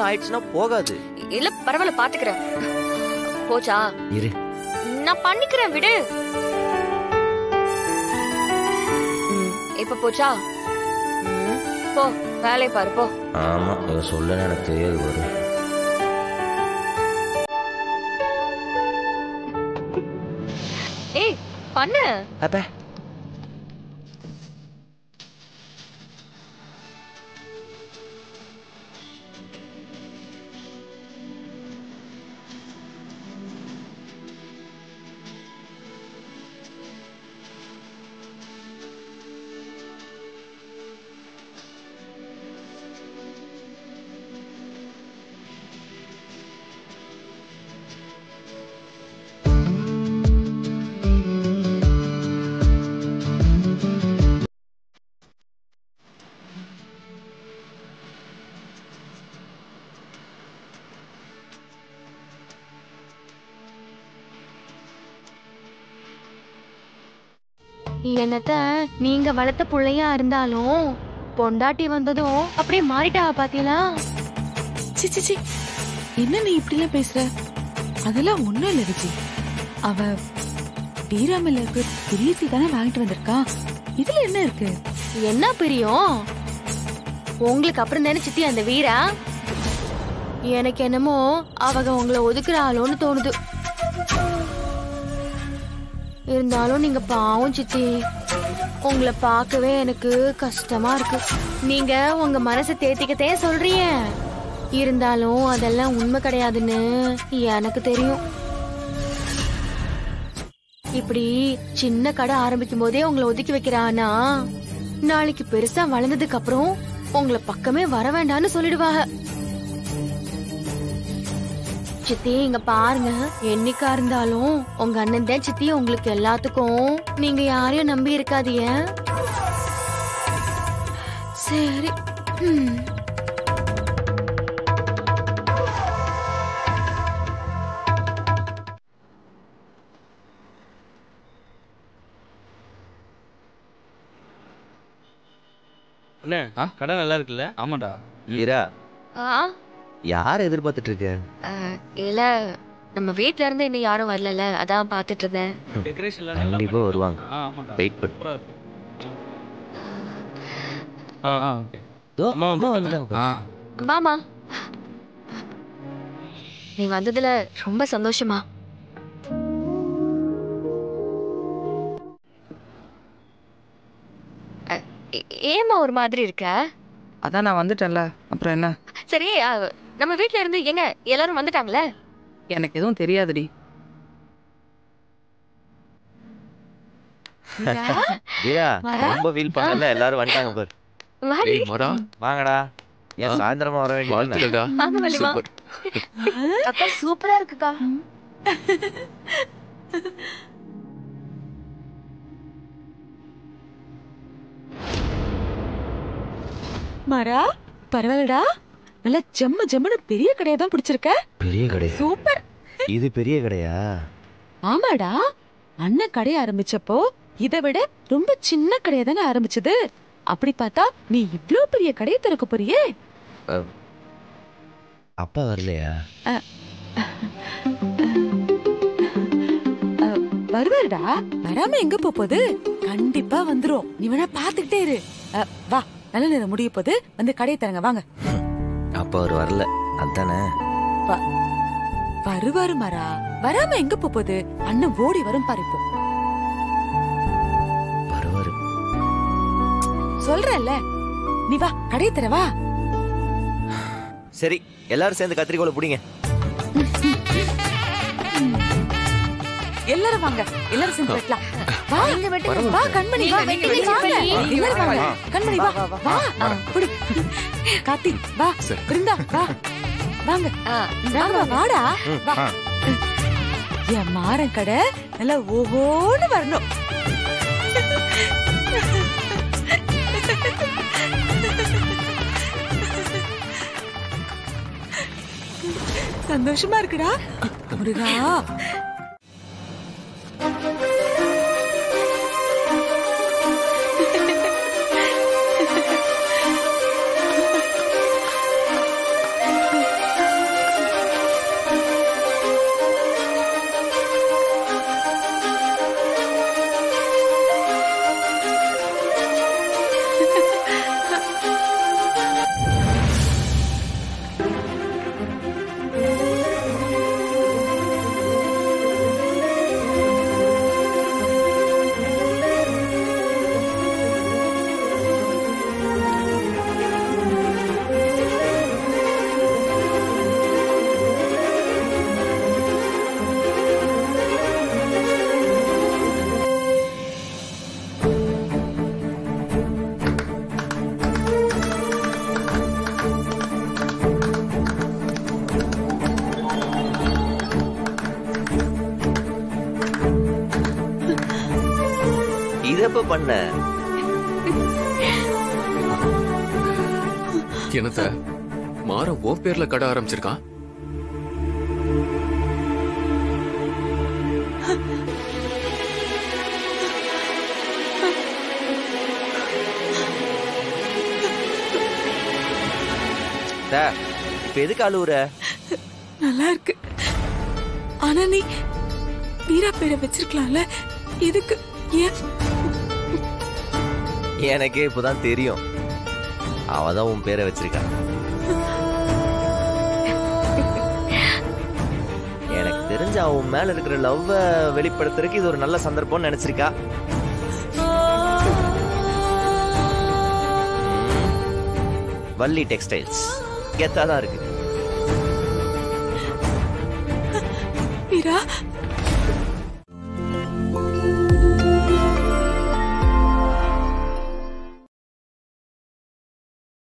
ஆயிடுச்சுன்னா போகாது. இல்ல பரவாயில்ல பாத்துக்கிறேன். போச்சா? இரு நான் பண்ணிக்கிறேன் விடு. இப்ப போச்சா? போ வேலையை பாரு போ. ஆமா இவ சொல்ல எனக்கு தெரியாது வரும். ஏய் பண்ணு. அப்ப என்னத்த நீங்க வளர்த்த புள்ளையா இருந்தாலும் பொண்டாட்டி வந்ததும் அப்படியே மாறிட்டா பாத்தீங்களா? சி என்ன நீ இப்படி எல்லாம் பேசுற? அதெல்லாம் ஒண்ணும் இல்ல விஜி. அவ வீராமலுக்கு பிரியத்தி தானே வாங்கிட்டு வந்திருக்கா. இதுல என்ன இருக்கு? என்ன பிரியம் உங்களுக்கு அப்புறம் தானே சித்தி அந்த வீரா. எனக்கு என்னமோ அவங்க உங்களை ஒதுக்குறாளோன்னு தோணுது. இருந்தாலும் நீங்க பாவம் சித்தி. உங்களை பார்க்கவே எனக்கு கஷ்டமா இருக்கு. நீங்க உங்க மனசை தேத்திக்கத்தே சொல்றீங்க. இருந்தாலும் அதெல்லாம் உண்மை கிடையாதுன்னு எனக்கு தெரியும். இப்படி சின்ன கடை ஆரம்பிக்கும் போதே உங்களை ஒதுக்கி வைக்கிறானா நாளைக்கு பெருசா வளர்ந்ததுக்கு அப்புறம் உங்களை பக்கமே வர வேண்டாம்னு சொல்லிடுவாங்க. சித்தி இங்க பாருங்க, என்னைக்கா இருந்தாலும் உங்க அண்ணன் தான் சித்தி. உங்களுக்கு எல்லாத்துக்கும் நீங்க யாரையும் நம்பி இருக்காதீங்க. சரி. அண்ணே கடை நல்லா இருக்குல்ல? ஆமாடா. வீரா யார் எதிர்பார்த்துட்டு இருக்க? இல்ல நம்ம வீட்ல இருந்து இன்னும் யாரும் வரல, அதான் பாத்துட்டு இருந்தேன். டெக்கரேஷன்ல கண்டிப்பா வருவாங்க. ஆமாடா. வெயிட் பண்ணு. ஓகே. அம்மா வந்துட்டாங்க. வாமா. நீ வந்ததுல ரொம்ப சந்தோஷமா. ஏமா ஒரு மாதிரி இருக்க? அதான் நான் வந்துட்டேன்ல, அப்புறம் என்ன? சரி நம்ம வீட்ல இருந்து எங்க எல்லாரும் வந்துட்டாங்களே? எனக்கு எதுவும் தெரியாதுடி. வீரா ரொம்ப ஃபீல் பண்ணல, எல்லாரும் வந்துட்டாங்க பாரு. வாடி. வாங்கடா. ஏன் சாயந்தரமா வர வேண்டியதுடா. சூப்பர். அக்கா சூப்பரா இருக்குக்கா. மரா பரவாயில்லடா. நல்ல ஜம்மு பெரிய கடையா தான் பிடிச்சிருக்க. பெரிய கடை. சூப்பர். இது பெரிய கடையா? ஆமாடா. அண்ணன் கடை ஆரம்பிச்சப்போ இதை விட ரொம்ப சின்ன கடையா தானே ஆரம்பிச்சது. அப்படி பார்த்தா நீ இவ்ளோ பெரிய கடையை திறக்க போறியே. அப்பா வரலையா? வருவாருடா. வராம எங்க போகுது? கண்டிப்பா வந்துரும். நீ வேணா பாத்துக்கிட்டே இரு. வா, நல்ல நேரம் முடிய போது வந்து கடையை தரங்க. வாங்க. அப்பா அவர் வரல அதானே? வருவாரு மரா. வராம எங்க போகுது? அண்ணன் ஓடி வரும் பாரு. இப்போ வருவாரு சொல்றல. நீ வா, கடையை தர வா. சரி, எல்லாரும் சேர்ந்து கத்திரிக்கோலை புடிங்க. எல்லாரும் வாங்க, எல்லாரும் சேர்ந்து வெட்டலாம். வா, இங்க வெட்டுங்க. வா கண்மணி, வா வெட்டி வாங்க. எல்லாரும் வாங்க. கண்மணி வா, வா. புடி. கார்த்தி வா. பிருந்தா வா. வாங்க. வாடா. வா. என் மாறன் கடை நல்லா ஓஹோன்னு வரணும். சந்தோஷமா இருக்குடா முருகா. தானே? என்னத்த மாற ஓ பேர்ல கடை ஆரம்பிச்சிருக்கான்? இப்ப எதுக்கு அழுவுற? நல்லா இருக்கு. ஆனா நீ வீரா பேரை வச்சிருக்கலாம்ல, எதுக்கு? ஏன்? எனக்கே இப்பதான் தெரியும். அவதான் உன் பேரை வச்சிருக்கா. எனக்கு தெரிஞ்ச அவன் மேல இருக்கிற லவ்வ வெளிப்படுத்துறதுக்கு இது ஒரு நல்ல சந்தர்ப்பம்னு நினைச்சிருக்கா. வள்ளி டெக்ஸ்டைல்ஸ் கெத்தாதான் இருக்கு. வீரா